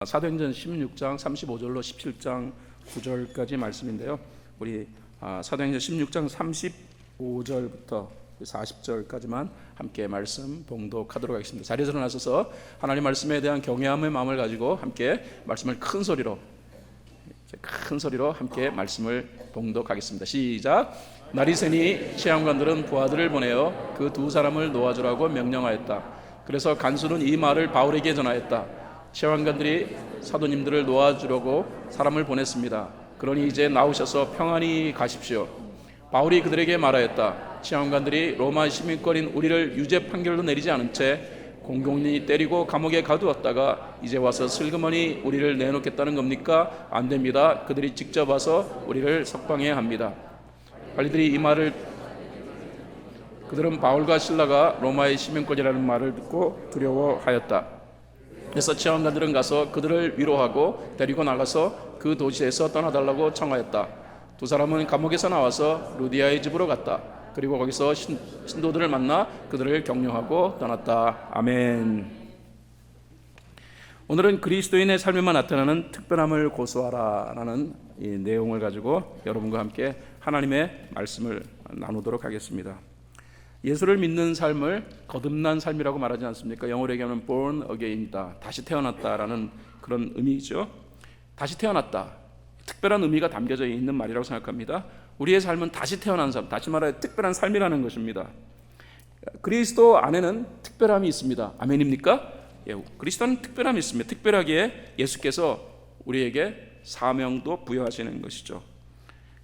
사도행전 16장 35절로 17장 9절까지 말씀인데요. 우리 사도행전 16장 35절부터 40절까지만 함께 말씀 봉독하도록 하겠습니다. 자리에서 일어나셔서 하나님 말씀에 대한 경외함의 마음을 가지고 함께 말씀을 큰 소리로 함께 말씀을 봉독하겠습니다. 시작. 날이 새니 시험관들은 부하들을 보내어 그 두 사람을 놓아주라고 명령하였다. 그래서 간수는 이 말을 바울에게 전하였다. 시험관들이 사도님들을 놓아주려고 사람을 보냈습니다. 그러니 이제 나오셔서 평안히 가십시오. 바울이 그들에게 말하였다. 시험관들이 로마 시민권인 우리를 유죄 판결로 내리지 않은 채 공공연히 때리고 감옥에 가두었다가 이제 와서 슬그머니 우리를 내놓겠다는 겁니까? 안 됩니다. 그들이 직접 와서 우리를 석방해야 합니다. 관리들이 이 말을 그들은 바울과 실라가 로마의 시민권이라는 말을 듣고 두려워하였다. 그래서 시험관들은 가서 그들을 위로하고 데리고 나가서 그 도시에서 떠나달라고 청하였다. 두 사람은 감옥에서 나와서 루디아의 집으로 갔다. 그리고 거기서 신도들을 만나 그들을 격려하고 떠났다. 아멘. 오늘은 그리스도인의 삶에만 나타나는 특별함을 고수하라라는 이 내용을 가지고 여러분과 함께 하나님의 말씀을 나누도록 하겠습니다. 예수를 믿는 삶을 거듭난 삶이라고 말하지 않습니까? 영어로 얘기하면 born again이다. 다시 태어났다라는 그런 의미죠. 다시 태어났다. 특별한 의미가 담겨져 있는 말이라고 생각합니다. 우리의 삶은 다시 태어난 삶, 다시 말해 특별한 삶이라는 것입니다. 그리스도 안에는 특별함이 있습니다. 아멘입니까? 예, 그리스도는 특별함이 있습니다. 특별하게 예수께서 우리에게 사명도 부여하시는 것이죠.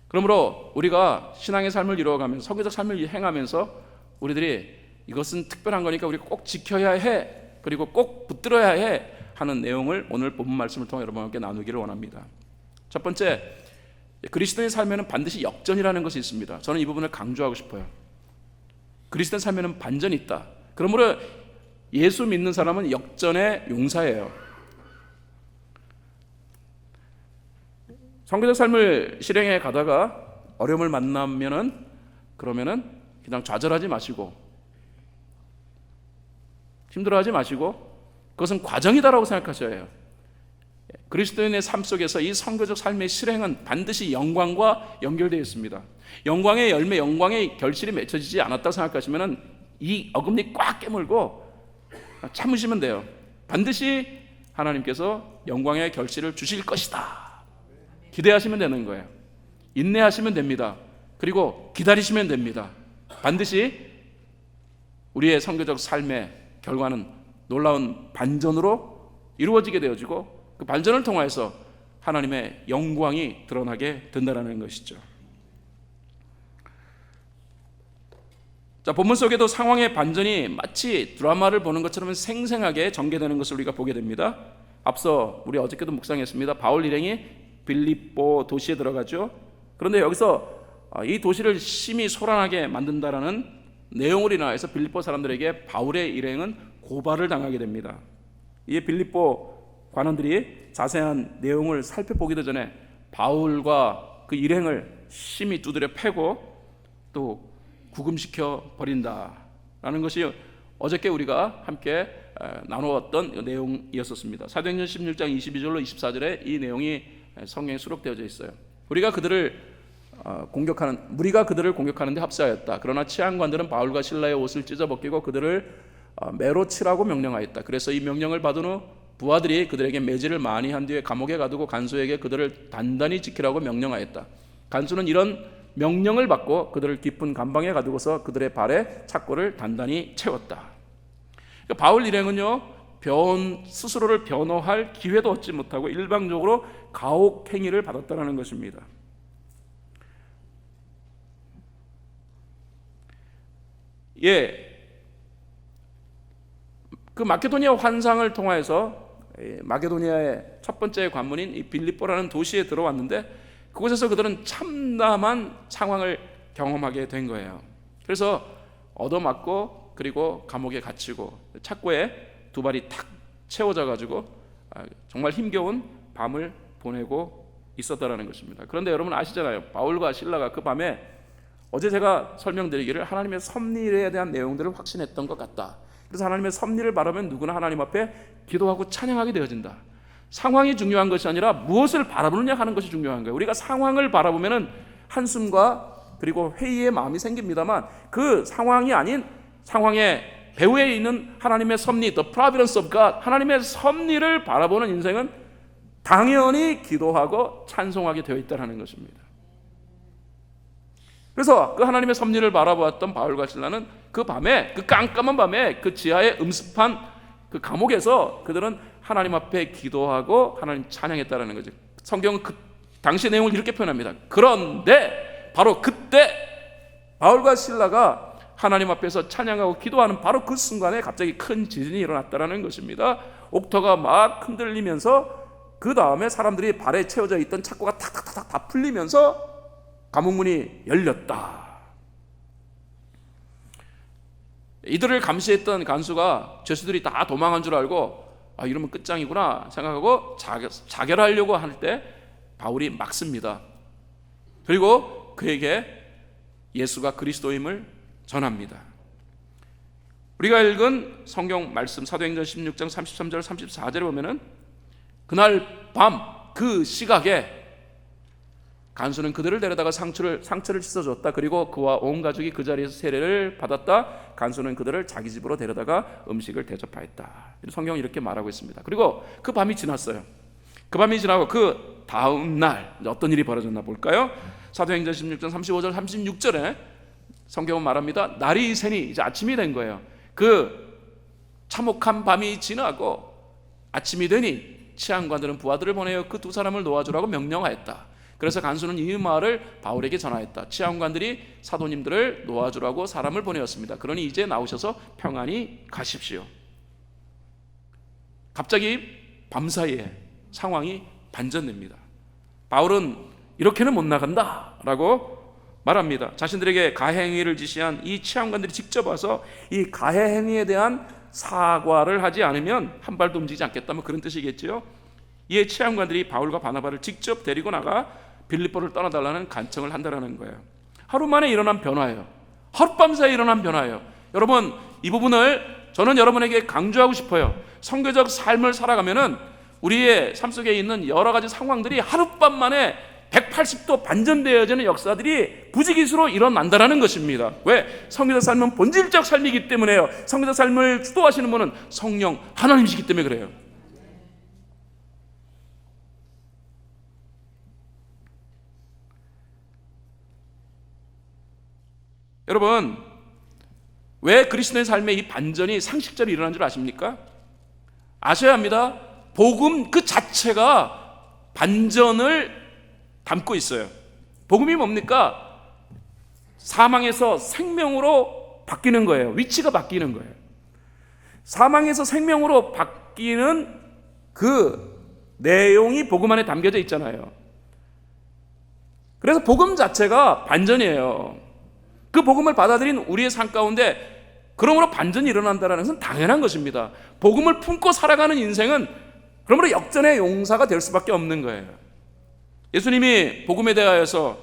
그러므로 우리가 신앙의 삶을 이루어가면서 성교적 삶을 행하면서 우리들이 이것은 특별한 거니까 우리가 꼭 지켜야 해, 그리고 꼭 붙들어야 해 하는 내용을 오늘 본문 말씀을 통해 여러분과 함께 나누기를 원합니다. 첫 번째, 그리스도의 삶에는 반드시 역전이라는 것이 있습니다. 저는 이 부분을 강조하고 싶어요. 그리스도의 삶에는 반전이 있다. 그러므로 예수 믿는 사람은 역전의 용사예요. 성교적 삶을 실행해 가다가 어려움을 만나면은 그러면은 그냥 좌절하지 마시고 힘들어하지 마시고 그것은 과정이다라고 생각하셔야 해요. 그리스도인의 삶 속에서 이 성교적 삶의 실행은 반드시 영광과 연결되어 있습니다. 영광의 열매, 영광의 결실이 맺혀지지 않았다고 생각하시면 이 어금니 꽉 깨물고 참으시면 돼요. 반드시 하나님께서 영광의 결실을 주실 것이다. 기대하시면 되는 거예요. 인내하시면 됩니다. 그리고 기다리시면 됩니다. 반드시 우리의 성교적 삶의 결과는 놀라운 반전으로 이루어지게 되어지고 그 반전을 통해서 하나님의 영광이 드러나게 된다는 것이죠. 자, 본문 속에도 상황의 반전이 마치 드라마를 보는 것처럼 생생하게 전개되는 것을 우리가 보게 됩니다. 앞서 우리 어저께도 묵상했습니다. 바울 일행이 빌립보 도시에 들어가죠. 그런데 여기서 이 도시를 심히 소란하게 만든다라는 내용으로 인하여서 빌립보 사람들에게 바울의 일행은 고발을 당하게 됩니다. 이에 빌립보 관원들이 자세한 내용을 살펴보기도 전에 바울과 그 일행을 심히 두드려 패고 또 구금시켜 버린다라는 것이 어저께 우리가 함께 나누었던 내용이었습니다. 사도행전 16장 22절로 24절에 이 내용이 성경에 수록되어져 있어요. 무리가 그들을 공격하는데 합세하였다. 그러나 치안관들은 바울과 실라의 옷을 찢어 벗기고 그들을 매로 치라고 명령하였다. 그래서 이 명령을 받은 후 부하들이 그들에게 매질을 많이 한 뒤에 감옥에 가두고 간수에게 그들을 단단히 지키라고 명령하였다. 간수는 이런 명령을 받고 그들을 깊은 감방에 가두고서 그들의 발에 착고를 단단히 채웠다. 그러니까 바울 일행은요, 스스로를 변호할 기회도 얻지 못하고 일방적으로 가혹 행위를 받았다는 것입니다. 예, 그 마케도니아 환상을 통해서 마케도니아의 첫 번째 관문인 이 빌립보라는 도시에 들어왔는데 그곳에서 그들은 참담한 상황을 경험하게 된 거예요. 그래서 얻어맞고 그리고 감옥에 갇히고 착고에 두 발이 탁 채워져 가지고 정말 힘겨운 밤을 보내고 있었다라는 것입니다. 그런데 여러분 아시잖아요. 바울과 실라가 그 밤에 어제 제가 설명드리기를 하나님의 섭리에 대한 내용들을 확신했던 것 같다. 그래서 하나님의 섭리를 바라면 누구나 하나님 앞에 기도하고 찬양하게 되어진다. 상황이 중요한 것이 아니라 무엇을 바라보느냐 하는 것이 중요한 거예요. 우리가 상황을 바라보면은 한숨과 그리고 회의의 마음이 생깁니다만, 그 상황이 아닌 상황의 배후에 있는 하나님의 섭리, the providence of God, 하나님의 섭리를 바라보는 인생은 당연히 기도하고 찬송하게 되어 있다는 것입니다. 그래서 그 하나님의 섭리를 바라보았던 바울과 실라는 그 밤에, 그 깜깜한 밤에 그 지하에 음습한 그 감옥에서 그들은 하나님 앞에 기도하고 하나님 찬양했다는 거죠. 성경은 그 당시 내용을 이렇게 표현합니다. 그런데 바로 그때 바울과 실라가 하나님 앞에서 찬양하고 기도하는 바로 그 순간에 갑자기 큰 지진이 일어났다는 것입니다. 옥토가 막 흔들리면서 그 다음에 사람들이 발에 채워져 있던 착고가 탁탁탁 다 풀리면서 감옥문이 열렸다. 이들을 감시했던 간수가 죄수들이 다 도망한 줄 알고 이러면 끝장이구나 생각하고 자결하려고 할 때 바울이 막습니다. 그리고 그에게 예수가 그리스도임을 전합니다. 우리가 읽은 성경 말씀 사도행전 16장 33절 34절에 보면은 그날 밤 그 시각에 간수는 그들을 데려다가 상처를 씻어줬다. 그리고 그와 온 가족이 그 자리에서 세례를 받았다. 간수는 그들을 자기 집으로 데려다가 음식을 대접하였다. 성경은 이렇게 말하고 있습니다. 그리고 그 밤이 지났어요. 그 밤이 지나고 그 다음 날 어떤 일이 벌어졌나 볼까요? 사도행전 16장 35절 36절에 성경은 말합니다. 날이 새니 이제 아침이 된 거예요. 그 참혹한 밤이 지나고 아침이 되니 치안관들은 부하들을 보내어 그 두 사람을 놓아주라고 명령하였다. 그래서 간수는 이 말을 바울에게 전하였다. 치안관들이 사도님들을 놓아주라고 사람을 보내었습니다. 그러니 이제 나오셔서 평안히 가십시오. 갑자기 밤사이에 상황이 반전됩니다. 바울은 이렇게는 못 나간다 라고 말합니다. 자신들에게 가해행위를 지시한 이 치안관들이 직접 와서 이 가해행위에 대한 사과를 하지 않으면 한 발도 움직이지 않겠다면 그런 뜻이겠죠. 이에 치안관들이 바울과 바나바를 직접 데리고 나가 빌립보를 떠나달라는 간청을 한다는 거예요. 하루 만에 일어난 변화예요. 하룻밤 사이에 일어난 변화예요. 여러분, 이 부분을 저는 여러분에게 강조하고 싶어요. 선교적 삶을 살아가면은 우리의 삶 속에 있는 여러 가지 상황들이 하룻밤 만에 180도 반전되어지는 역사들이 부지기수로 일어난다는 것입니다. 왜? 선교적 삶은 본질적 삶이기 때문에요. 선교적 삶을 주도하시는 분은 성령 하나님이시기 때문에 그래요. 여러분, 왜 그리스도의 삶의 이 반전이 상식적으로 일어난 줄 아십니까? 아셔야 합니다. 복음 그 자체가 반전을 담고 있어요. 복음이 뭡니까? 사망에서 생명으로 바뀌는 거예요. 위치가 바뀌는 거예요. 사망에서 생명으로 바뀌는 그 내용이 복음 안에 담겨져 있잖아요. 그래서 복음 자체가 반전이에요. 그 복음을 받아들인 우리의 삶 가운데 그러므로 반전이 일어난다는 것은 당연한 것입니다. 복음을 품고 살아가는 인생은 그러므로 역전의 용사가 될 수밖에 없는 거예요. 예수님이 복음에 대하여서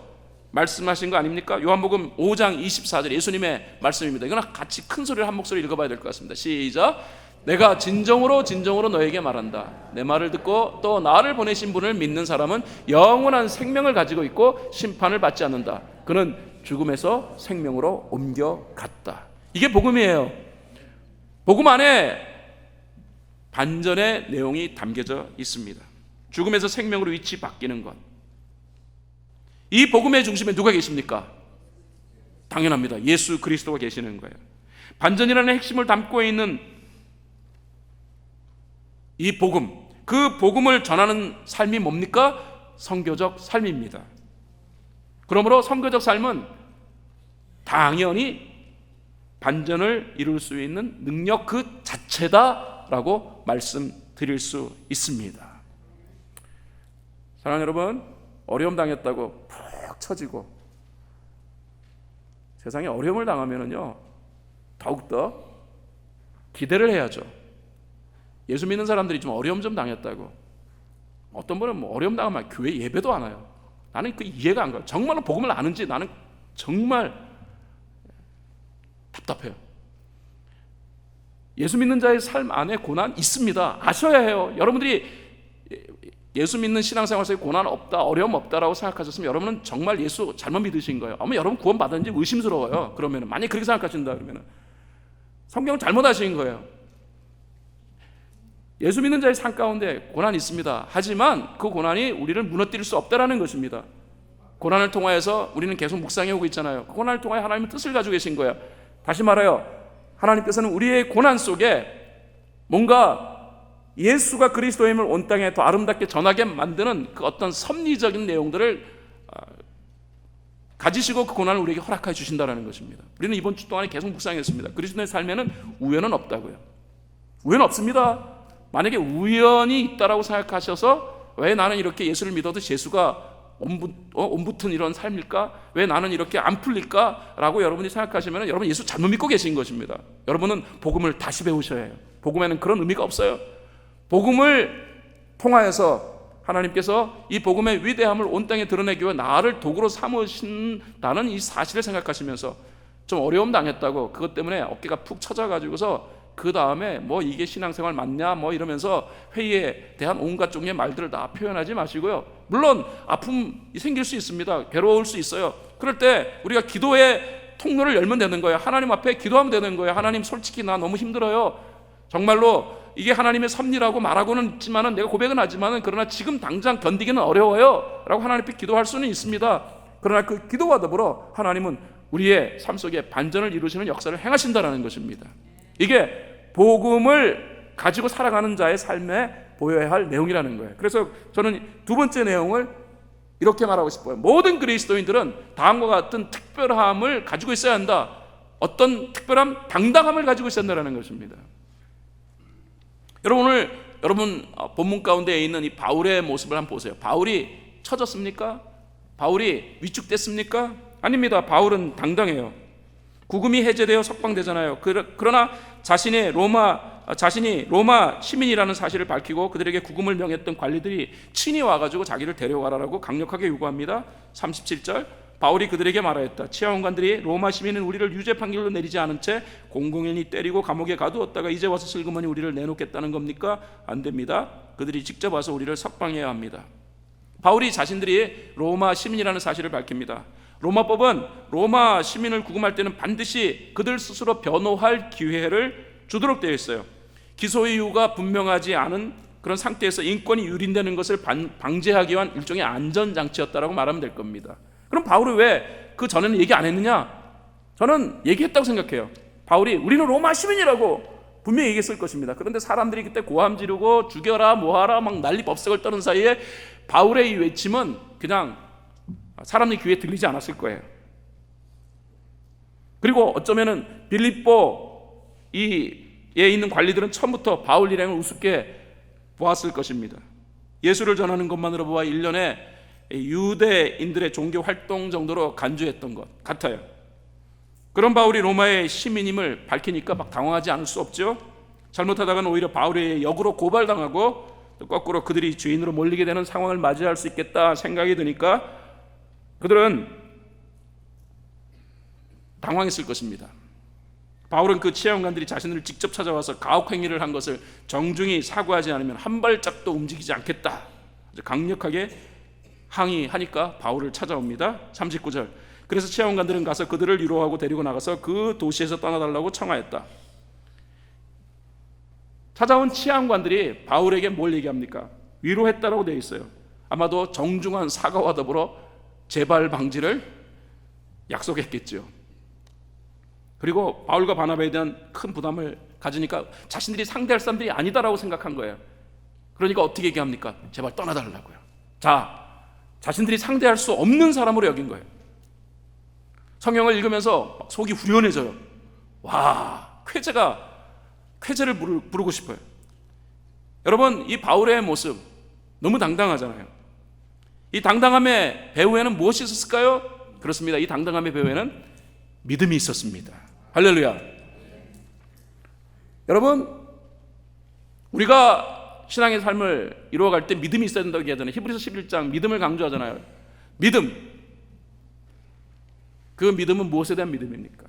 말씀하신 거 아닙니까? 요한복음 5장 24절 예수님의 말씀입니다. 이거는 같이 큰 소리를 한 목소리 읽어봐야 될 것 같습니다. 시작. 내가 진정으로 너에게 말한다. 내 말을 듣고 또 나를 보내신 분을 믿는 사람은 영원한 생명을 가지고 있고 심판을 받지 않는다. 그는 죽음에서 생명으로 옮겨갔다. 이게 복음이에요. 복음 안에 반전의 내용이 담겨져 있습니다. 죽음에서 생명으로 위치 바뀌는 것. 이 복음의 중심에 누가 계십니까? 당연합니다. 예수 그리스도가 계시는 거예요. 반전이라는 핵심을 담고 있는 이 복음, 그 복음을 전하는 삶이 뭡니까? 선교적 삶입니다. 그러므로 선교적 삶은 당연히 반전을 이룰 수 있는 능력 그 자체다라고 말씀드릴 수 있습니다. 사랑하는 여러분, 어려움 당했다고 푹 처지고 세상에 어려움을 당하면은요 더욱더 기대를 해야죠. 예수 믿는 사람들이 좀 어려움 좀 당했다고, 어떤 분은 뭐 어려움 당하면 교회 예배도 안 와요. 나는 그 이해가 안 가요. 정말로 복음을 아는지 나는 정말 답답해요. 예수 믿는 자의 삶 안에 고난 있습니다. 아셔야 해요. 여러분들이 예수 믿는 신앙생활 속에 고난 없다, 어려움 없다라고 생각하셨으면 여러분은 정말 예수 잘못 믿으신 거예요. 아마 여러분 구원 받았는지 의심스러워요. 그러면 만약 그렇게 생각하신다 그러면 성경을 잘못하신 거예요. 예수 믿는 자의 삶 가운데 고난이 있습니다. 하지만 그 고난이 우리를 무너뜨릴 수 없다라는 것입니다. 고난을 통하여서 우리는 계속 묵상해 오고 있잖아요. 그 고난을 통하여 하나님은 뜻을 가지고 계신 거예요. 다시 말해요, 하나님께서는 우리의 고난 속에 뭔가 예수가 그리스도임을 온 땅에 더 아름답게 전하게 만드는 그 어떤 섭리적인 내용들을 가지시고 그 고난을 우리에게 허락해 주신다는 것입니다. 우리는 이번 주 동안에 계속 묵상했습니다. 그리스도의 삶에는 우연은 없다고요. 우연 없습니다. 만약에 우연이 있다라고 생각하셔서 왜 나는 이렇게 예수를 믿어도 예수가 옴붙은 이런 삶일까? 왜 나는 이렇게 안 풀릴까? 라고 여러분이 생각하시면 여러분 예수 잘못 믿고 계신 것입니다. 여러분은 복음을 다시 배우셔야 해요. 복음에는 그런 의미가 없어요. 복음을 통하여서 하나님께서 이 복음의 위대함을 온 땅에 드러내기 위해 나를 도구로 삼으신다는 이 사실을 생각하시면서 좀 어려움 당했다고 그것 때문에 어깨가 푹 처져가지고서 그 다음에 뭐 이게 신앙생활 맞냐 뭐 이러면서 회의에 대한 온갖 종류의 말들을 다 표현하지 마시고요. 물론 아픔이 생길 수 있습니다. 괴로울 수 있어요. 그럴 때 우리가 기도의 통로를 열면 되는 거예요. 하나님 앞에 기도하면 되는 거예요. 하나님 솔직히 나 너무 힘들어요. 정말로 이게 하나님의 섭리라고 말하고는 있지만은 내가 고백은 하지만은 그러나 지금 당장 견디기는 어려워요 라고 하나님 앞에 기도할 수는 있습니다. 그러나 그 기도와 더불어 하나님은 우리의 삶 속에 반전을 이루시는 역사를 행하신다는 것입니다. 이게 복음을 가지고 살아가는 자의 삶에 보여야 할 내용이라는 거예요. 그래서 저는 두 번째 내용을 이렇게 말하고 싶어요. 모든 그리스도인들은 다음과 같은 특별함을 가지고 있어야 한다. 어떤 특별함? 당당함을 가지고 있어야 한다는 것입니다. 여러분 본문 가운데 있는 이 바울의 모습을 한번 보세요. 바울이 처졌습니까? 바울이 위축됐습니까? 아닙니다. 바울은 당당해요. 구금이 해제되어 석방되잖아요. 그러나 자신이 로마 시민이라는 사실을 밝히고 그들에게 구금을 명했던 관리들이 친히 와가지고 자기를 데려가라고 강력하게 요구합니다. 37절 바울이 그들에게 말하였다. 치하원관들이 로마 시민은 우리를 유죄 판결로 내리지 않은 채 공공연히 때리고 감옥에 가두었다가 이제 와서 슬그머니 우리를 내놓겠다는 겁니까? 안 됩니다. 그들이 직접 와서 우리를 석방해야 합니다. 바울이 자신들이 로마 시민이라는 사실을 밝힙니다. 로마법은 로마 시민을 구금할 때는 반드시 그들 스스로 변호할 기회를 주도록 되어 있어요. 기소 이유가 분명하지 않은 그런 상태에서 인권이 유린되는 것을 방지하기 위한 일종의 안전장치였다라고 말하면 될 겁니다. 그럼 바울이 왜 그 전에는 얘기 안 했느냐? 저는 얘기했다고 생각해요. 바울이 우리는 로마 시민이라고 분명히 얘기했을 것입니다. 그런데 사람들이 그때 고함 지르고 죽여라 뭐하라 막 난리 법석을 떠는 사이에 바울의 이 외침은 그냥 사람의 귀에 들리지 않았을 거예요. 그리고 어쩌면은 빌립보에 있는 관리들은 처음부터 바울 일행을 우습게 보았을 것입니다. 예수를 전하는 것만으로 보아 1년에 유대인들의 종교 활동 정도로 간주했던 것 같아요. 그런 바울이 로마의 시민임을 밝히니까 막 당황하지 않을 수 없죠. 잘못하다가는 오히려 바울의 역으로 고발당하고 또 거꾸로 그들이 죄인으로 몰리게 되는 상황을 맞이할 수 있겠다 생각이 드니까 그들은 당황했을 것입니다. 바울은 그 치하원관들이 자신을 직접 찾아와서 가혹행위를 한 것을 정중히 사과하지 않으면 한 발짝도 움직이지 않겠다 강력하게 항의하니까 바울을 찾아옵니다. 39절 그래서 치하원관들은 가서 그들을 위로하고 데리고 나가서 그 도시에서 떠나달라고 청하였다. 찾아온 치하원관들이 바울에게 뭘 얘기합니까? 위로했다라고 되어 있어요. 아마도 정중한 사과와 더불어 재발 방지를 약속했겠죠. 그리고 바울과 바나바에 대한 큰 부담을 가지니까 자신들이 상대할 사람들이 아니다라고 생각한 거예요. 그러니까 어떻게 얘기합니까? 제발 떠나달라고요. 자신들이 상대할 수 없는 사람으로 여긴 거예요. 성경을 읽으면서 속이 후련해져요. 와, 쾌재를 부르고 싶어요. 여러분, 이 바울의 모습 너무 당당하잖아요. 이 당당함의 배후에는 무엇이 있었을까요? 그렇습니다. 이 당당함의 배후에는 믿음이 있었습니다. 할렐루야. 여러분, 우리가 신앙의 삶을 이루어갈 때 믿음이 있어야 된다고 얘기하잖아요. 히브리서 11장 믿음을 강조하잖아요. 믿음. 그 믿음은 무엇에 대한 믿음입니까?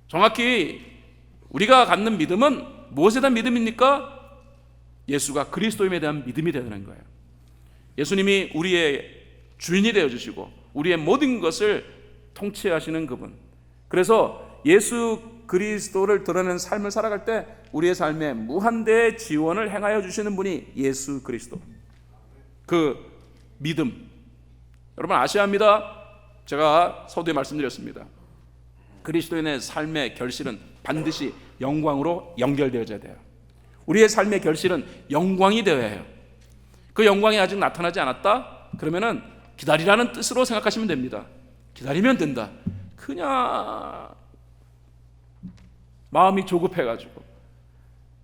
정확히 우리가 갖는 믿음은 무엇에 대한 믿음입니까? 예수가 그리스도임에 대한 믿음이 되는 거예요. 예수님이 우리의 주인이 되어주시고 우리의 모든 것을 통치하시는 그분. 그래서 예수 그리스도를 드러내는 삶을 살아갈 때 우리의 삶에 무한대의 지원을 행하여 주시는 분이 예수 그리스도. 그 믿음. 여러분 아셔야 합니다. 제가 서두에 말씀드렸습니다. 그리스도인의 삶의 결실은 반드시 영광으로 연결되어져야 돼요. 우리의 삶의 결실은 영광이 되어야 해요. 그 영광이 아직 나타나지 않았다? 그러면은 기다리라는 뜻으로 생각하시면 됩니다. 기다리면 된다. 그냥 마음이 조급해가지고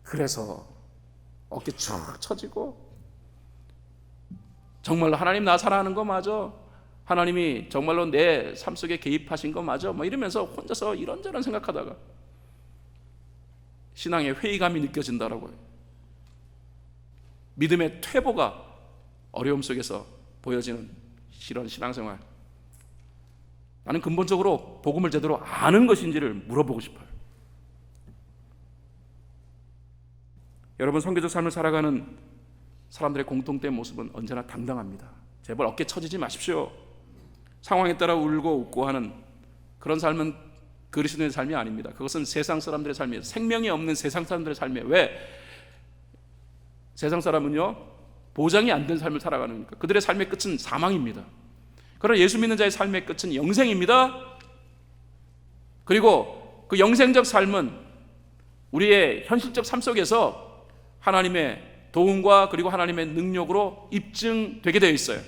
그래서 어깨 쭉 처지고 정말로 하나님 나 사랑하는 거 맞아? 하나님이 정말로 내 삶 속에 개입하신 거 맞아? 뭐 이러면서 혼자서 이런저런 생각하다가 신앙의 회의감이 느껴진다라고요. 믿음의 퇴보가 어려움 속에서 보여지는 이런 신앙생활. 나는 근본적으로 복음을 제대로 아는 것인지를 물어보고 싶어요. 여러분 선교적 삶을 살아가는 사람들의 공통된 모습은 언제나 당당합니다. 제발 어깨 처지지 마십시오. 상황에 따라 울고 웃고 하는 그런 삶은 그리스도인의 삶이 아닙니다. 그것은 세상 사람들의 삶이에요. 생명이 없는 세상 사람들의 삶이에요. 왜? 세상 사람은요 보장이 안 된 삶을 살아가는 거니까. 그들의 삶의 끝은 사망입니다. 그러나 예수 믿는 자의 삶의 끝은 영생입니다. 그리고 그 영생적 삶은 우리의 현실적 삶 속에서 하나님의 도움과 그리고 하나님의 능력으로 입증되게 되어 있어요.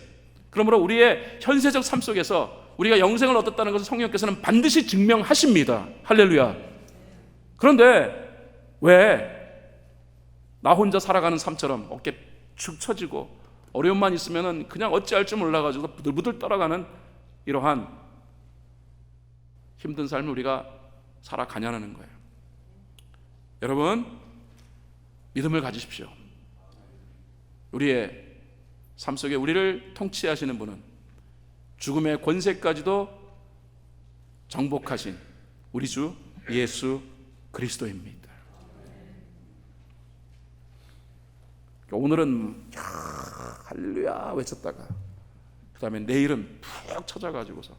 그러므로 우리의 현세적 삶 속에서 우리가 영생을 얻었다는 것을 성령께서는 반드시 증명하십니다. 할렐루야. 그런데 왜 나 혼자 살아가는 삶처럼 어깨 축 처지고 어려움만 있으면 그냥 어찌할 줄 몰라가지고 부들부들 떨어가는 이러한 힘든 삶을 우리가 살아가냐는 거예요. 여러분 믿음을 가지십시오. 우리의 삶 속에 우리를 통치하시는 분은 죽음의 권세까지도 정복하신 우리 주 예수 그리스도입니다. 오늘은 할렐루야 외쳤다가 그 다음에 내일은 푹 찾아가지고서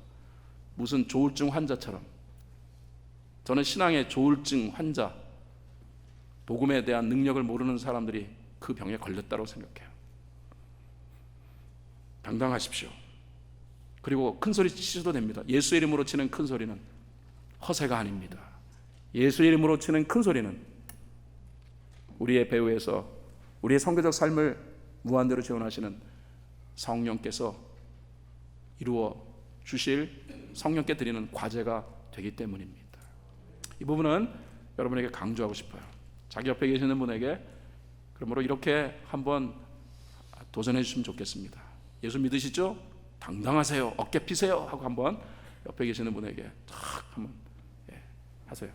무슨 조울증 환자처럼, 저는 신앙의 조울증 환자, 복음에 대한 능력을 모르는 사람들이 그 병에 걸렸다고 생각해요. 당당하십시오. 그리고 큰 소리 치셔도 됩니다. 예수의 이름으로 치는 큰 소리는 허세가 아닙니다. 예수의 이름으로 치는 큰 소리는 우리의 배후에서 우리의 성교적 삶을 무한대로 지원하시는 성령께서 이루어 주실, 성령께 드리는 과제가 되기 때문입니다. 이 부분은 여러분에게 강조하고 싶어요. 자기 옆에 계시는 분에게 그러므로 이렇게 한번 도전해 주시면 좋겠습니다. 예수 믿으시죠? 당당하세요. 어깨 피세요. 하고 한번 옆에 계시는 분에게 탁 한번 하세요.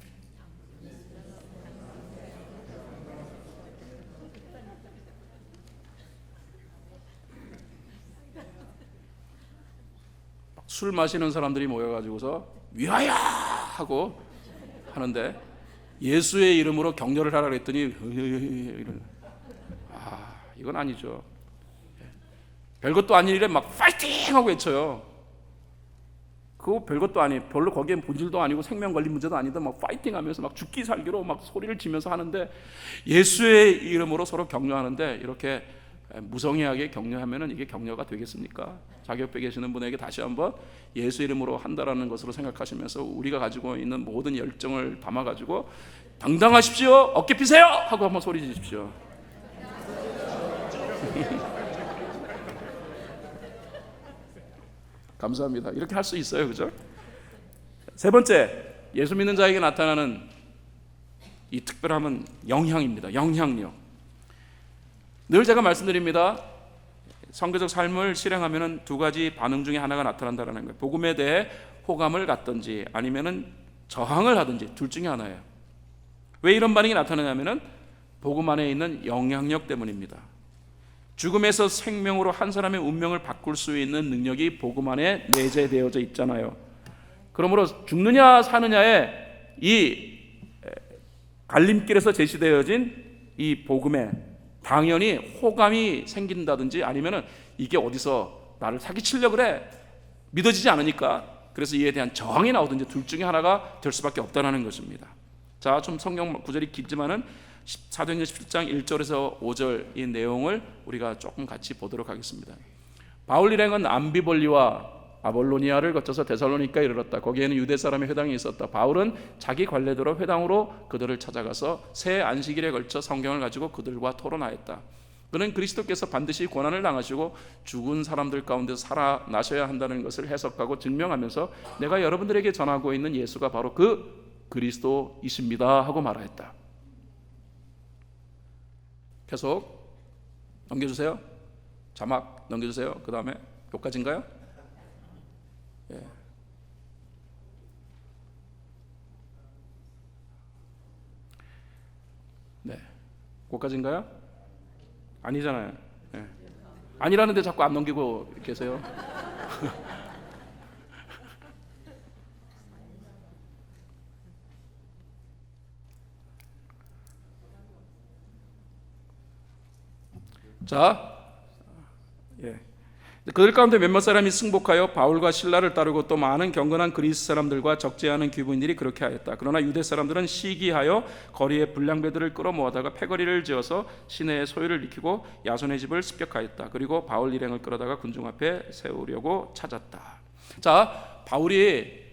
술 마시는 사람들이 모여가지고서 위하여 하고 하는데 예수의 이름으로 격려를 하라 그랬더니 이건 아니죠. 별것도 아닌 일에 막 파이팅 하고 외쳐요. 그거 별것도 아니, 별로 거기엔 본질도 아니고 생명 걸린 문제도 아닌데 막 파이팅 하면서 막 죽기 살기로 막 소리를 지면서 하는데, 예수의 이름으로 서로 격려하는데 이렇게 무성의하게 격려하면은 이게 격려가 되겠습니까? 자기 옆에 계시는 분에게 다시 한번 예수 이름으로 한다라는 것으로 생각하시면서 우리가 가지고 있는 모든 열정을 담아가지고 당당하십시오, 어깨 피세요 하고 한번 소리 지십시오. 감사합니다. 이렇게 할 수 있어요, 그죠? 세 번째, 예수 믿는 자에게 나타나는 이 특별함은 영향입니다. 영향력. 늘 제가 말씀드립니다. 성교적 삶을 실행하면 두 가지 반응 중에 하나가 나타난다는 거예요. 복음에 대해 호감을 갖든지 아니면은 저항을 하든지 둘 중에 하나예요. 왜 이런 반응이 나타나냐면은 복음 안에 있는 영향력 때문입니다. 죽음에서 생명으로 한 사람의 운명을 바꿀 수 있는 능력이 복음 안에 내재되어져 있잖아요. 그러므로 죽느냐 사느냐의 이 갈림길에서 제시되어진 이 복음의 당연히 호감이 생긴다든지 아니면은 이게 어디서 나를 사기치려고 그래 믿어지지 않으니까 그래서 이에 대한 저항이 나오든지 둘 중에 하나가 될 수밖에 없다는 것입니다. 자, 좀 성경 구절이 길지만은 사도행전 17장 1절에서 5절 이 내용을 우리가 조금 같이 보도록 하겠습니다. 바울 일행은 암비볼리와 아볼로니아를 거쳐서 데살로니가에 이르렀다. 거기에는 유대 사람의 회당이 있었다. 바울은 자기 관례대로 회당으로 그들을 찾아가서 새 안식일에 걸쳐 성경을 가지고 그들과 토론하였다. 그는 그리스도께서 반드시 고난을 당하시고 죽은 사람들 가운데서 살아나셔야 한다는 것을 해석하고 증명하면서 내가 여러분들에게 전하고 있는 예수가 바로 그 그리스도이십니다 하고 말하였다. 계속 넘겨주세요. 자막 넘겨주세요. 그 다음에 여기까지인가요? 예. 네, 거기까지인가요? 아니잖아요. 예. 아니라는데 자꾸 안 넘기고 계세요. 자, 예. 그들 가운데 몇몇 사람이 승복하여 바울과 실라를 따르고 또 많은 경건한 그리스 사람들과 적지 않은 귀부인들이 그렇게 하였다. 그러나 유대 사람들은 시기하여 거리에 불량배들을 끌어모아다가 패거리를 지어서 시내의 소유를 익히고 야손의 집을 습격하였다. 그리고 바울 일행을 끌어다가 군중 앞에 세우려고 찾았다. 자, 바울이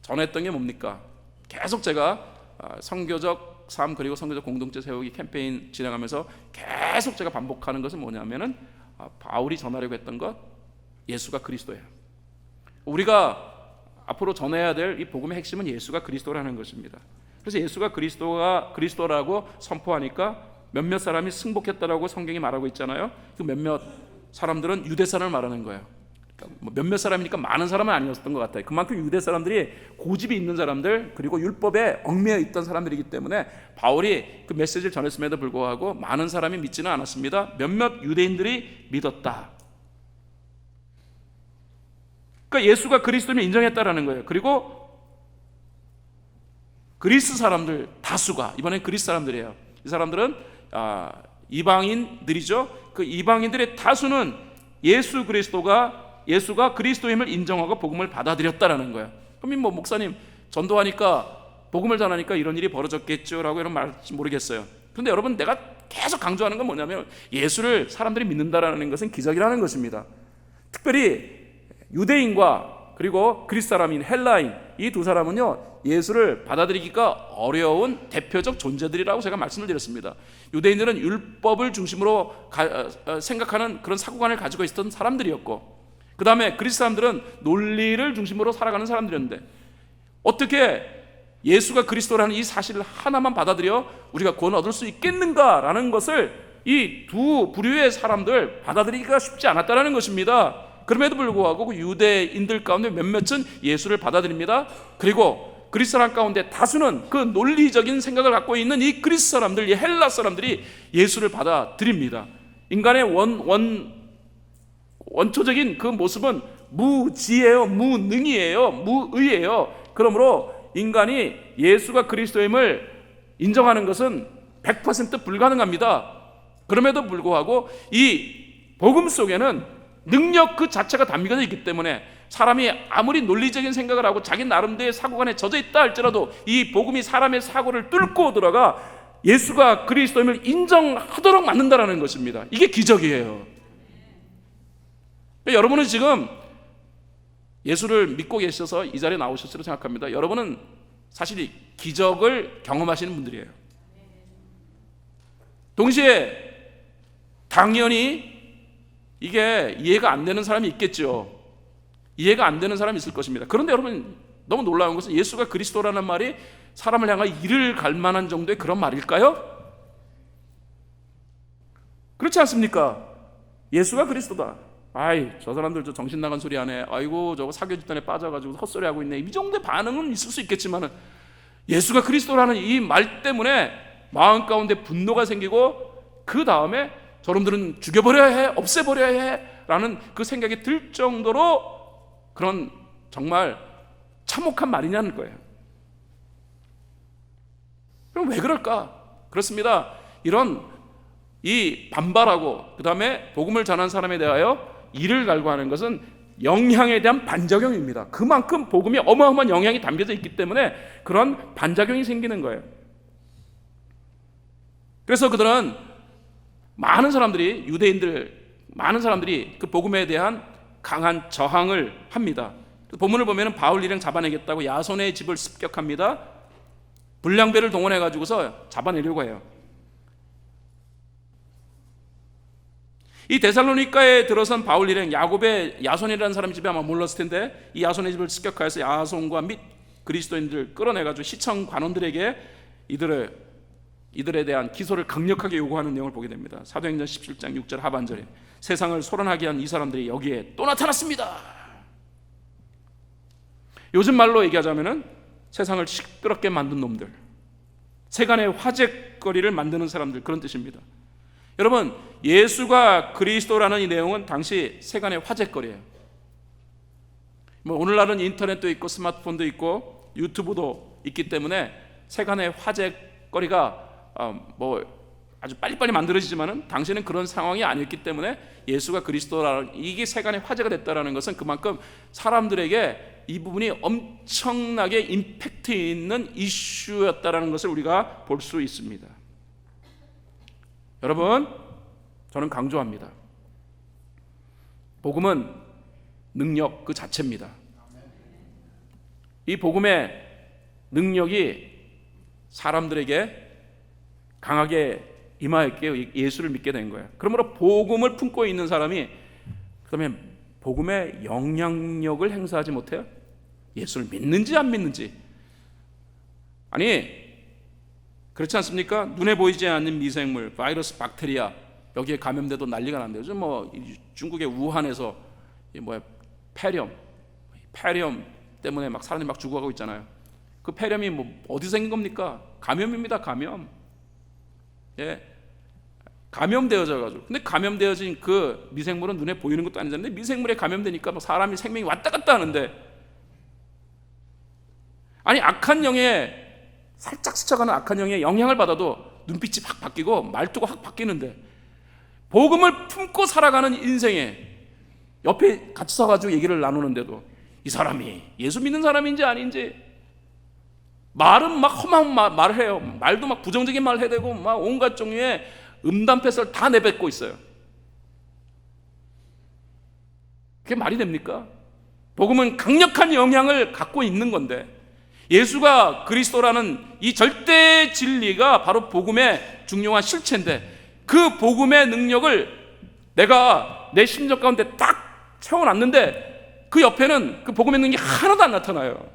전했던 게 뭡니까? 계속 제가 선교적 삶 그리고 선교적 공동체 세우기 캠페인 진행하면서 계속 제가 반복하는 것은 뭐냐면은 바울이 전하려고 했던 것, 예수가 그리스도예요. 우리가 앞으로 전해야 될 이 복음의 핵심은 예수가 그리스도라는 것입니다. 그래서 예수가 그리스도가 그리스도라고 선포하니까 몇몇 사람이 승복했다라고 성경이 말하고 있잖아요. 그 몇몇 사람들은 유대 사람을 말하는 거예요. 그러니까 몇몇 사람이니까 많은 사람은 아니었던 것 같아요. 그만큼 유대 사람들이 고집이 있는 사람들 그리고 율법에 얽매여 있던 사람들이기 때문에 바울이 그 메시지를 전했음에도 불구하고 많은 사람이 믿지는 않았습니다. 몇몇 유대인들이 믿었다. 그러니까 예수가 그리스도를 인정했다라는 거예요. 그리고 그리스 사람들 다수가 이번엔 그리스 사람들이에요. 이 사람들은 이방인들이죠. 그 이방인들의 다수는 예수가 그리스도임을 인정하고 복음을 받아들였다라는 거예요. 그럼 뭐 목사님 전도하니까 복음을 전하니까 이런 일이 벌어졌겠죠라고 이런 말할지 모르겠어요. 그런데 여러분 내가 계속 강조하는 건 뭐냐면 예수를 사람들이 믿는다라는 것은 기적이라는 것입니다. 특별히 유대인과 그리고 그리스 사람인 헬라인 이 두 사람은요 예수를 받아들이기가 어려운 대표적 존재들이라고 제가 말씀을 드렸습니다. 유대인들은 율법을 중심으로 생각하는 그런 사고관을 가지고 있었던 사람들이었고 그 다음에 그리스 사람들은 논리를 중심으로 살아가는 사람들이었는데 어떻게 예수가 그리스도라는 이 사실을 하나만 받아들여 우리가 구원 얻을 수 있겠는가라는 것을 이 두 부류의 사람들 받아들이기가 쉽지 않았다는 것입니다. 그럼에도 불구하고 그 유대인들 가운데 몇몇은 예수를 받아들입니다. 그리고 그리스 사람 가운데 다수는 그 논리적인 생각을 갖고 있는 이 그리스 사람들, 이 헬라 사람들이 예수를 받아들입니다. 인간의 원초적인 그 모습은 무지예요, 무능이에요, 무의예요. 그러므로 인간이 예수가 그리스도임을 인정하는 것은 100% 불가능합니다. 그럼에도 불구하고 이 복음 속에는 능력 그 자체가 담겨져 있기 때문에 사람이 아무리 논리적인 생각을 하고 자기 나름대로의 사고관에 젖어 있다 할지라도 이 복음이 사람의 사고를 뚫고 들어가 예수가 그리스도임을 인정하도록 만든다는 것입니다. 이게 기적이에요. 여러분은 지금 예수를 믿고 계셔서 이 자리에 나오셨으리라고 생각합니다. 여러분은 사실 기적을 경험하시는 분들이에요. 동시에 당연히 이게 이해가 안 되는 사람이 있겠죠. 이해가 안 되는 사람이 있을 것입니다. 그런데 여러분 너무 놀라운 것은 예수가 그리스도라는 말이 사람을 향하여 이를 갈 만한 정도의 그런 말일까요? 그렇지 않습니까? 예수가 그리스도다. 아이 저 사람들 저 정신 나간 소리 하네. 아이고 저거 사교 집단에 빠져가지고 헛소리 하고 있네. 이 정도의 반응은 있을 수 있겠지만은 예수가 그리스도라는 이 말 때문에 마음 가운데 분노가 생기고 그 다음에 저놈들은 죽여버려야 해, 없애버려야 해 라는 그 생각이 들 정도로 그런 정말 참혹한 말이냐는 거예요. 그럼 왜 그럴까? 그렇습니다. 이런 이 반발하고 그 다음에 복음을 전한 사람에 대하여 이를 갈구하는 것은 영향에 대한 반작용입니다. 그만큼 복음이 어마어마한 영향이 담겨져 있기 때문에 그런 반작용이 생기는 거예요. 그래서 그들은 많은 사람들이, 유대인들 많은 사람들이 그 복음에 대한 강한 저항을 합니다. 본문을 보면 바울 일행 잡아내겠다고 야손의 집을 습격합니다. 불량배를 동원해 가지고서 잡아내려고 해요. 이 데살로니가에 들어선 바울 일행, 야곱의 야손이라는 사람 집에 아마 몰랐을 텐데 이 야손의 집을 습격하여서 야손과 및 그리스도인들을 끌어내가지고 시청 관원들에게 이들에 대한 기소를 강력하게 요구하는 내용을 보게 됩니다. 사도행전 17장 6절 하반절에 세상을 소란하게 한 이 사람들이 여기에 또 나타났습니다. 요즘 말로 얘기하자면은 세상을 시끄럽게 만든 놈들, 세간의 화제거리를 만드는 사람들, 그런 뜻입니다. 여러분, 예수가 그리스도라는 이 내용은 당시 세간의 화제거리예요. 오늘날은 인터넷도 있고 스마트폰도 있고 유튜브도 있기 때문에 세간의 화제거리가 아주 빨리빨리 만들어지지만은 당시에는 그런 상황이 아니었기 때문에 예수가 그리스도라는 이게 세간의 화제가 됐다라는 것은 그만큼 사람들에게 이 부분이 엄청나게 임팩트 있는 이슈였다라는 것을 우리가 볼 수 있습니다. 여러분, 저는 강조합니다. 복음은 능력 그 자체입니다. 이 복음의 능력이 사람들에게 강하게 임하였기에 예수를 믿게 된 거예요. 그러므로 복음을 품고 있는 사람이 그러면 복음의 영향력을 행사하지 못해요? 예수를 믿는지 안 믿는지. 아니, 그렇지 않습니까? 눈에 보이지 않는 미생물, 바이러스, 박테리아 여기에 감염돼도 난리가 난대요. 요즘 중국의 우한에서 폐렴 때문에 막 사람들이 막 죽어가고 있잖아요. 그 폐렴이 어디서 생긴 겁니까? 감염입니다. 감염. 예, 감염되어져 가지고. 근데 감염되어진 그 미생물은 눈에 보이는 것도 아니잖아요. 미생물에 감염되니까 사람이 생명이 왔다 갔다 하는데, 아니 악한 영에 살짝 스쳐가는 악한 영에 영향을 받아도 눈빛이 확 바뀌고 말투가 확 바뀌는데, 복음을 품고 살아가는 인생에 옆에 같이 서가지고 얘기를 나누는데도 이 사람이 예수 믿는 사람인지 아닌지, 말은 막 험한 말을 해요. 말도 막 부정적인 말 해대고 막 온갖 종류의 음담패설 다 내뱉고 있어요. 그게 말이 됩니까? 복음은 강력한 영향을 갖고 있는 건데, 예수가 그리스도라는 이 절대 진리가 바로 복음의 중요한 실체인데, 그 복음의 능력을 내가 내 심정 가운데 딱 채워놨는데 그 옆에는 그 복음의 능력이 하나도 안 나타나요.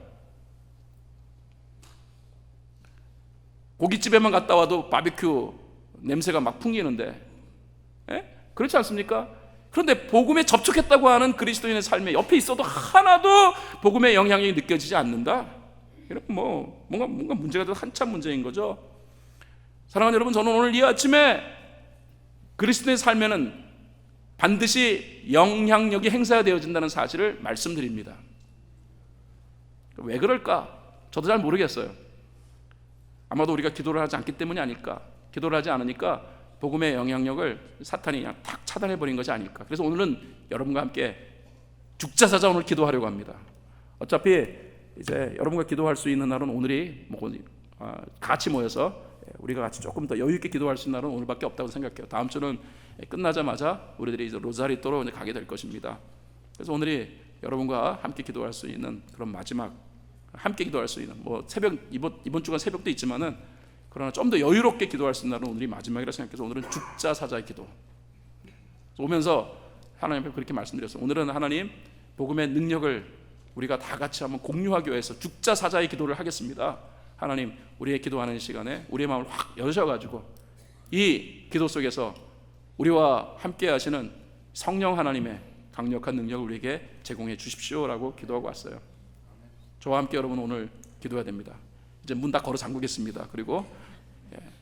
고깃집에만 갔다 와도 바비큐 냄새가 막 풍기는데, 그렇지 않습니까? 그런데 복음에 접촉했다고 하는 그리스도인의 삶에 옆에 있어도 하나도 복음의 영향이 느껴지지 않는다. 이런 뭔가 문제가 더 한참 문제인 거죠. 사랑하는 여러분, 저는 오늘 이 아침에 그리스도인의 삶에는 반드시 영향력이 행사되어진다는 사실을 말씀드립니다. 왜 그럴까? 저도 잘 모르겠어요. 아마도 우리가 기도를 하지 않기 때문이 아닐까? 기도를 하지 않으니까 복음의 영향력을 사탄이 그냥 탁 차단해버린 것이 아닐까? 그래서 오늘은 여러분과 함께 죽자사자 오늘 기도하려고 합니다. 어차피 이제 여러분과 기도할 수 있는 날은 오늘이 같이 모여서 우리가 같이 조금 더 여유 있게 기도할 수 있는 날은 오늘밖에 없다고 생각해요. 다음 주는 끝나자마자 우리들이 이제 로자리또로 이제 가게 될 것입니다. 그래서 오늘이 여러분과 함께 기도할 수 있는 그런 마지막, 함께 기도할 수 있는 새벽 이번 주가 새벽도 있지만은 그러나 좀 더 여유롭게 기도할 수 있는 날은 오늘이 마지막이라 생각해서 오늘은 죽자사자의 기도. 오면서 하나님 앞에 그렇게 말씀드렸어요. 오늘은 하나님 복음의 능력을 우리가 다 같이 한번 공유하기 위해서 죽자사자의 기도를 하겠습니다. 하나님, 우리의 기도하는 시간에 우리의 마음을 확 여셔가지고 이 기도 속에서 우리와 함께 하시는 성령 하나님의 강력한 능력을 우리에게 제공해 주십시오라고 기도하고 왔어요. 저와 함께 여러분 오늘 기도해야 됩니다. 이제 문 다 걸어 잠그겠습니다. 그리고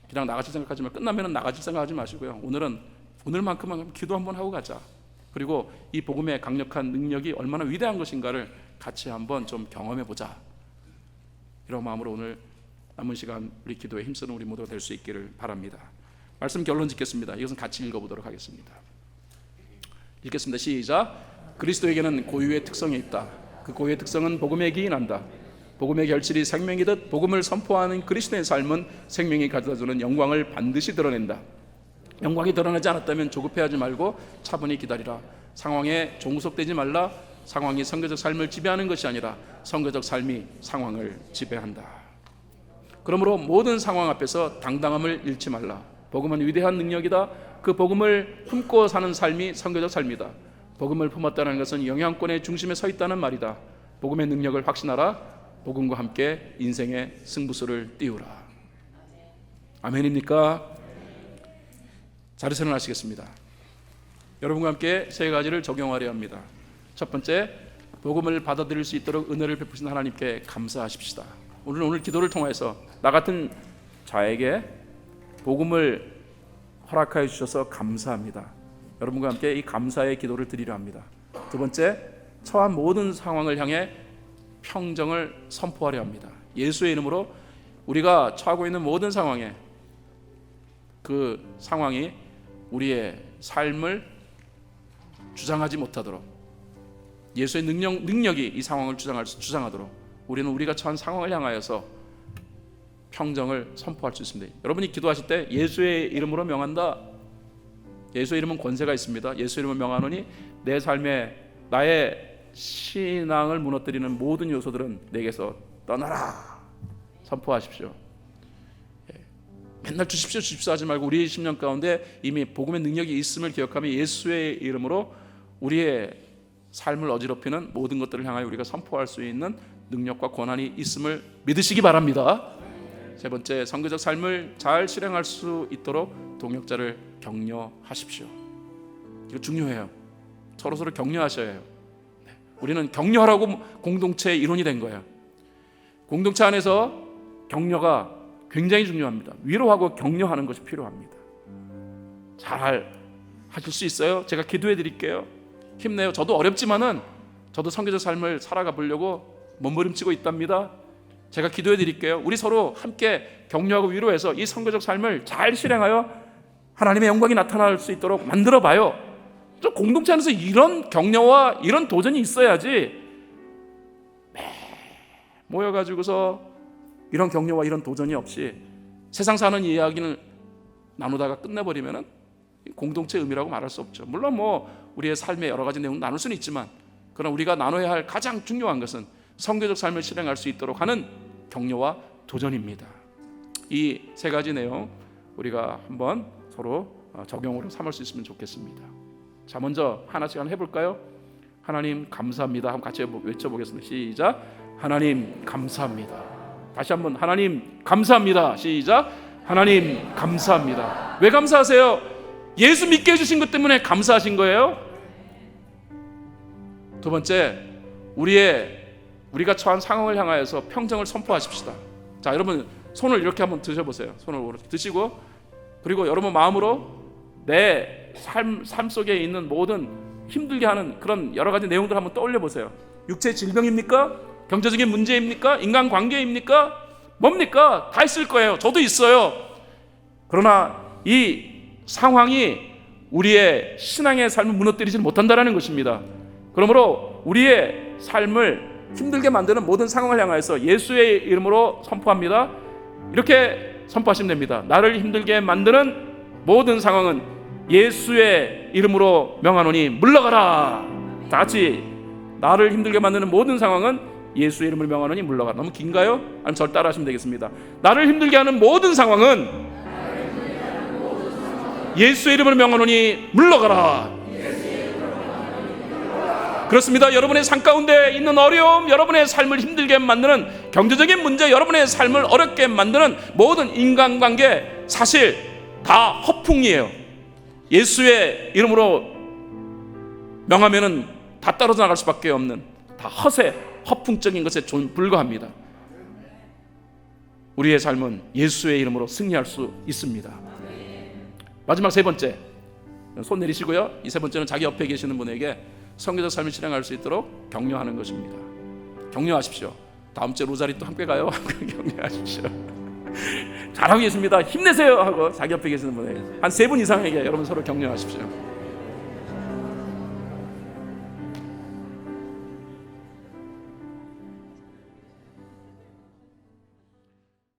그냥 나가실 생각하지 말고, 끝나면 나가실 생각하지 마시고요. 오늘만큼은 기도 한번 하고 가자. 그리고 이 복음의 강력한 능력이 얼마나 위대한 것인가를 같이 한번 좀 경험해 보자. 이런 마음으로 오늘 남은 시간 우리 기도에 힘쓰는 우리 모두가 될 수 있기를 바랍니다. 말씀 결론 짓겠습니다. 이것은 같이 읽어보도록 하겠습니다. 읽겠습니다. 시작. 그리스도에게는 고유의 특성이 있다. 그 고유의 특성은 복음에 기인한다. 복음의 결실이 생명이듯 복음을 선포하는 그리스도의 삶은 생명이 가져다주는 영광을 반드시 드러낸다. 영광이 드러나지 않았다면 조급해하지 말고 차분히 기다리라. 상황에 종속되지 말라. 상황이 선교적 삶을 지배하는 것이 아니라 선교적 삶이 상황을 지배한다. 그러므로 모든 상황 앞에서 당당함을 잃지 말라. 복음은 위대한 능력이다. 그 복음을 품고 사는 삶이 선교적 삶이다. 복음을 품었다는 것은 영향권의 중심에 서 있다는 말이다. 복음의 능력을 확신하라. 복음과 함께 인생의 승부수를 띄우라. 아멘입니까? 자리에서 일어나시겠습니다. 여러분과 함께 세 가지를 적용하려 합니다. 첫 번째, 복음을 받아들일 수 있도록 은혜를 베푸신 하나님께 감사하십시다. 오늘 기도를 통해서 나 같은 자에게 복음을 허락하여 주셔서 감사합니다. 여러분과 함께 이 감사의 기도를 드리려 합니다. 두 번째, 처한 모든 상황을 향해 평정을 선포하려 합니다. 예수의 이름으로 우리가 처하고 있는 모든 상황에 그 상황이 우리의 삶을 주장하지 못하도록, 예수의 능력이 이 상황을 주장하도록 우리는 우리가 처한 상황을 향하여서 평정을 선포할 수 있습니다. 여러분이 기도하실 때 예수의 이름으로 명한다. 예수의 이름은 권세가 있습니다. 예수의 이름을 명하노니 내 삶에 나의 신앙을 무너뜨리는 모든 요소들은 내게서 떠나라. 선포하십시오. 맨날 주십시오 하지 말고 우리의 심령 가운데 이미 복음의 능력이 있음을 기억하며 예수의 이름으로 우리의 삶을 어지럽히는 모든 것들을 향하여 우리가 선포할 수 있는 능력과 권한이 있음을 믿으시기 바랍니다. 세 번째, 선교적 삶을 잘 실행할 수 있도록 동역자를 격려하십시오. 이거 중요해요. 서로 격려하셔야 해요. 우리는 격려하라고 공동체의 이론이 된 거예요. 공동체 안에서 격려가 굉장히 중요합니다. 위로하고 격려하는 것이 필요합니다. 잘 하실 수 있어요? 제가 기도해 드릴게요. 힘내요. 저도 어렵지만은 저도 선교적 삶을 살아가 보려고 몸부림치고 있답니다. 제가 기도해 드릴게요. 우리 서로 함께 격려하고 위로해서 이 선교적 삶을 잘 실행하여 하나님의 영광이 나타날 수 있도록 만들어 봐요. 좀 공동체 안에서 이런 격려와 이런 도전이 있어야지 모여가지고서 이런 격려와 이런 도전이 없이 세상 사는 이야기를 나누다가 끝내버리면 공동체의 의미라고 말할 수 없죠. 물론 우리의 삶의 여러 가지 내용을 나눌 수는 있지만, 그러나 우리가 나눠야 할 가장 중요한 것은 선교적 삶을 실행할 수 있도록 하는 격려와 도전입니다. 이 세 가지 내용 우리가 한번 서로 적용으로 삼을 수 있으면 좋겠습니다. 자, 먼저 하나씩 해볼까요? 하나님 감사합니다. 한번 같이 외쳐보겠습니다. 시작. 하나님 감사합니다. 다시 한번 하나님 감사합니다. 시작. 하나님 감사합니다. 왜 감사하세요? 예수 믿게 해주신 것 때문에 감사하신 거예요. 두 번째, 우리가 처한 상황을 향하여서 평정을 선포하십시다. 자, 여러분 손을 이렇게 한번 드셔보세요. 손을 이렇게 드시고, 그리고 여러분 마음으로 내 삶 속에 있는 모든 힘들게 하는 그런 여러 가지 내용들 한번 떠올려 보세요. 육체 질병입니까? 경제적인 문제입니까? 인간관계입니까? 뭡니까? 다 있을 거예요. 저도 있어요. 그러나 이 상황이 우리의 신앙의 삶을 무너뜨리지 못한다는 것입니다. 그러므로 우리의 삶을 힘들게 만드는 모든 상황을 향하여서 예수의 이름으로 선포합니다. 이렇게 선포하시면 됩니다. 나를 힘들게 만드는 모든 상황은 예수의 이름으로 명하노니 물러가라. 다 같이 나를 힘들게 만드는 모든 상황은 예수의 이름을 명하노니 물러가라. 너무 긴가요? 아니면 저를 따라 하시면 되겠습니다. 나를 힘들게 하는 모든 상황은 예수의 이름을 명하노니 물러가라. 그렇습니다. 여러분의 삶 가운데 있는 어려움, 여러분의 삶을 힘들게 만드는 경제적인 문제, 여러분의 삶을 어렵게 만드는 모든 인간관계 사실 다 허풍이에요. 예수의 이름으로 명하면은 다 떨어져 나갈 수밖에 없는 다 허세, 허풍적인 것에 불과합니다. 우리의 삶은 예수의 이름으로 승리할 수 있습니다. 마지막 세 번째, 손 내리시고요. 이 세 번째는 자기 옆에 계시는 분에게 선교적 삶을 실행할 수 있도록 격려하는 것입니다. 격려하십시오. 다음 주에 로자리 또 함께 가요. 격려하십시오. 잘하고 계십니다. 힘내세요 하고 자기 옆에 계시는 분에게 한 3분 이상에게 여러분 서로 격려하십시오.